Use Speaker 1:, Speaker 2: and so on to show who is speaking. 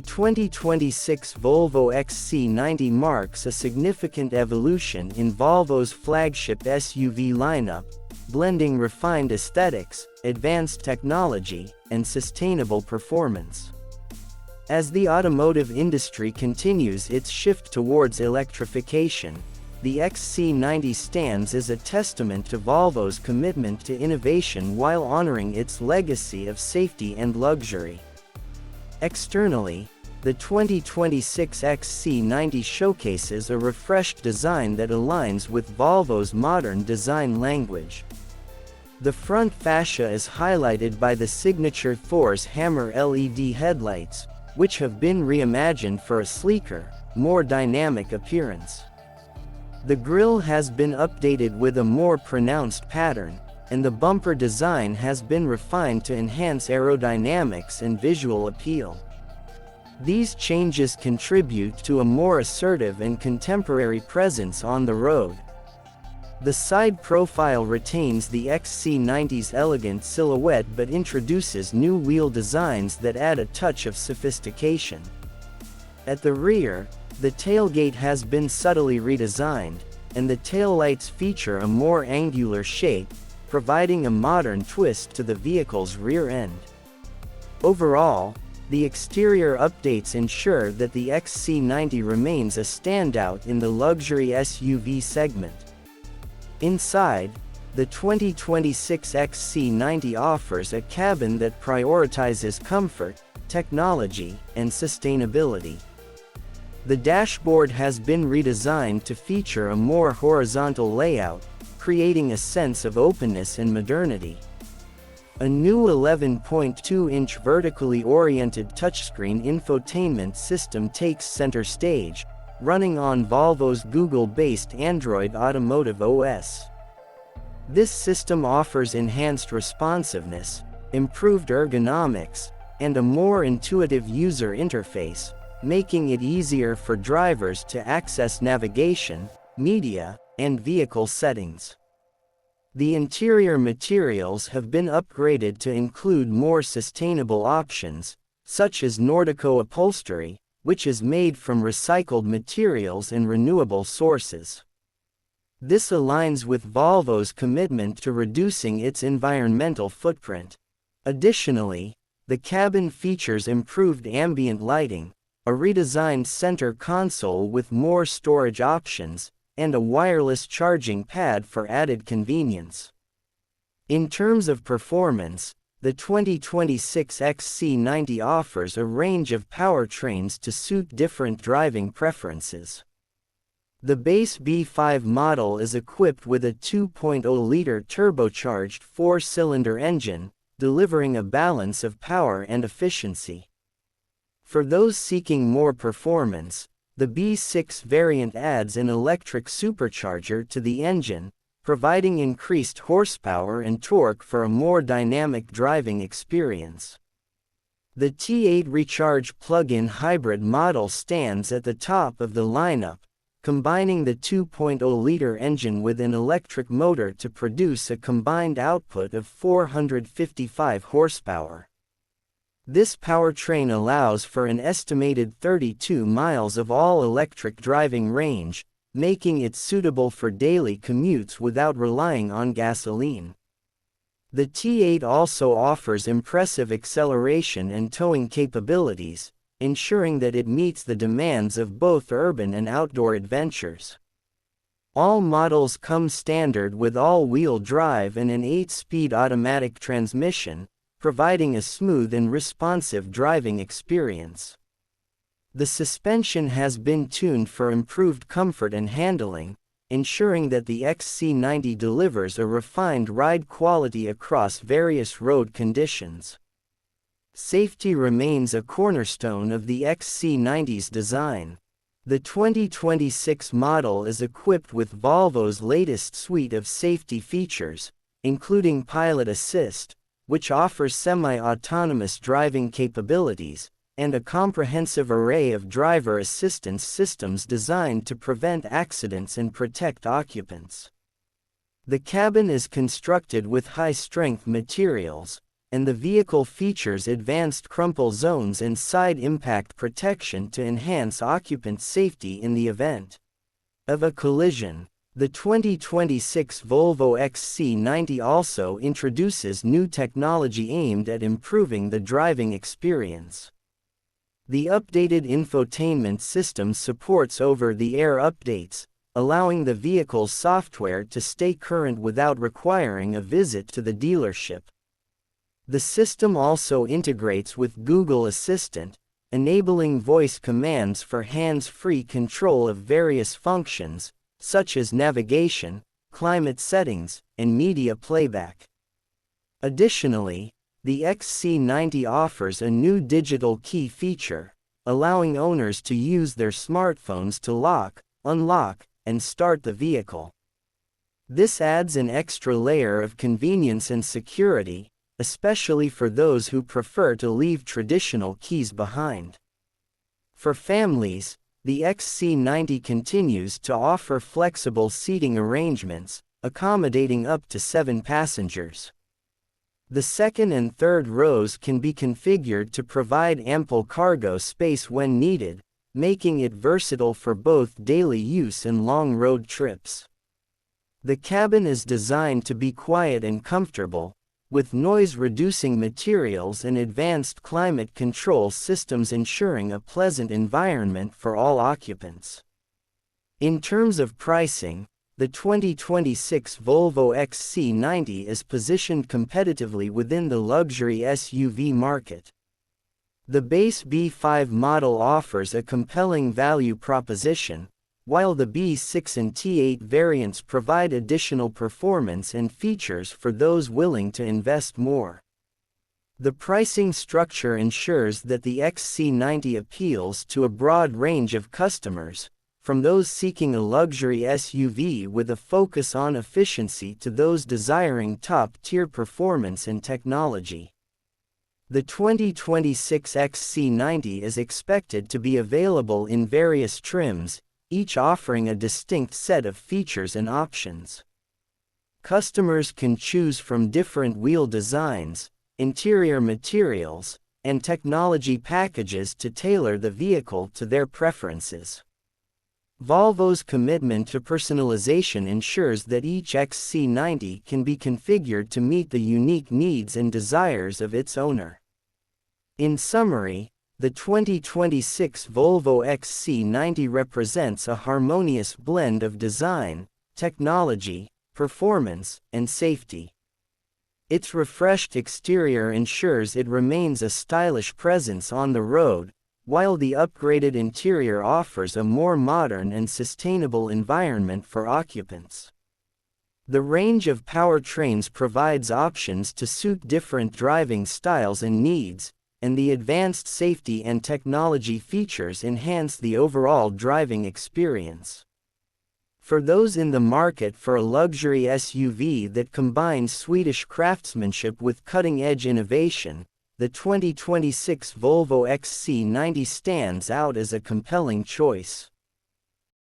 Speaker 1: The 2026 Volvo XC90 marks a significant evolution in Volvo's flagship SUV lineup, blending refined aesthetics, advanced technology, and sustainable performance. As the automotive industry continues its shift towards electrification, the XC90 stands as a testament to Volvo's commitment to innovation while honoring its legacy of safety and luxury. Externally, the 2026 XC90 showcases a refreshed design that aligns with Volvo's modern design language. The front fascia is highlighted by the signature Thor's Hammer LED headlights, which have been reimagined for a sleeker, more dynamic appearance. The grille has been updated with a more pronounced pattern, and the bumper design has been refined to enhance aerodynamics and visual appeal. These changes contribute to a more assertive and contemporary presence on the road. The side profile retains the XC90's elegant silhouette but introduces new wheel designs that add a touch of sophistication. At the rear, the tailgate has been subtly redesigned, and the taillights feature a more angular shape, providing a modern twist to the vehicle's rear end. Overall, the exterior updates ensure that the XC90 remains a standout in the luxury SUV segment. Inside, the 2026 XC90 offers a cabin that prioritizes comfort, technology, and sustainability. The dashboard has been redesigned to feature a more horizontal layout, creating a sense of openness and modernity. A new 11.2-inch vertically oriented touchscreen infotainment system takes center stage, running on Volvo's Google-based Android Automotive OS. This system offers enhanced responsiveness, improved ergonomics, and a more intuitive user interface, making it easier for drivers to access navigation, media, and vehicle settings. The interior materials have been upgraded to include more sustainable options, such as Nordico upholstery, which is made from recycled materials and renewable sources. This aligns with Volvo's commitment to reducing its environmental footprint. Additionally, the cabin features improved ambient lighting, a redesigned center console with more storage options, and a wireless charging pad for added convenience. In terms of performance, the 2026 XC90 offers a range of powertrains to suit different driving preferences. The base B5 model is equipped with a 2.0-liter turbocharged four-cylinder engine, delivering a balance of power and efficiency. For those seeking more performance, the B6 variant adds an electric supercharger to the engine, providing increased horsepower and torque for a more dynamic driving experience. The T8 Recharge plug-in hybrid model stands at the top of the lineup, combining the 2.0-liter engine with an electric motor to produce a combined output of 455 horsepower. This powertrain allows for an estimated 32 miles of all-electric driving range, making it suitable for daily commutes without relying on gasoline. The T8 also offers impressive acceleration and towing capabilities, ensuring that it meets the demands of both urban and outdoor adventures. All models come standard with all-wheel drive and an 8-speed automatic transmission, providing a smooth and responsive driving experience. The suspension has been tuned for improved comfort and handling, ensuring that the XC90 delivers a refined ride quality across various road conditions. Safety remains a cornerstone of the XC90's design. The 2026 model is equipped with Volvo's latest suite of safety features, including Pilot Assist, which offers semi-autonomous driving capabilities, and a comprehensive array of driver assistance systems designed to prevent accidents and protect occupants. The cabin is constructed with high-strength materials, and the vehicle features advanced crumple zones and side impact protection to enhance occupant safety in the event of a collision. The 2026 Volvo XC90 also introduces new technology aimed at improving the driving experience. The updated infotainment system supports over-the-air updates, allowing the vehicle's software to stay current without requiring a visit to the dealership. The system also integrates with Google Assistant, enabling voice commands for hands-free control of various functions, such as navigation, climate settings, and media playback. Additionally, the XC90 offers a new digital key feature, allowing owners to use their smartphones to lock, unlock, and start the vehicle. This adds an extra layer of convenience and security, especially for those who prefer to leave traditional keys behind. For families, the XC90 continues to offer flexible seating arrangements, accommodating up to 7 passengers. The second and third rows can be configured to provide ample cargo space when needed, making it versatile for both daily use and long road trips. The cabin is designed to be quiet and comfortable, with noise-reducing materials and advanced climate control systems ensuring a pleasant environment for all occupants. In terms of pricing, the 2026 Volvo XC90 is positioned competitively within the luxury SUV market. The base B5 model offers a compelling value proposition, while the B6 and T8 variants provide additional performance and features for those willing to invest more. The pricing structure ensures that the XC90 appeals to a broad range of customers, from those seeking a luxury SUV with a focus on efficiency to those desiring top-tier performance and technology. The 2026 XC90 is expected to be available in various trims, each offering a distinct set of features and options. Customers can choose from different wheel designs, interior materials, and technology packages to tailor the vehicle to their preferences. Volvo's commitment to personalization ensures that each XC90 can be configured to meet the unique needs and desires of its owner. In summary, the 2026 Volvo XC90 represents a harmonious blend of design, technology, performance, and safety. Its refreshed exterior ensures it remains a stylish presence on the road, while the upgraded interior offers a more modern and sustainable environment for occupants. The range of powertrains provides options to suit different driving styles and needs, and the advanced safety and technology features enhance the overall driving experience. For those in the market for a luxury SUV that combines Swedish craftsmanship with cutting-edge innovation, the 2026 Volvo XC90 stands out as a compelling choice.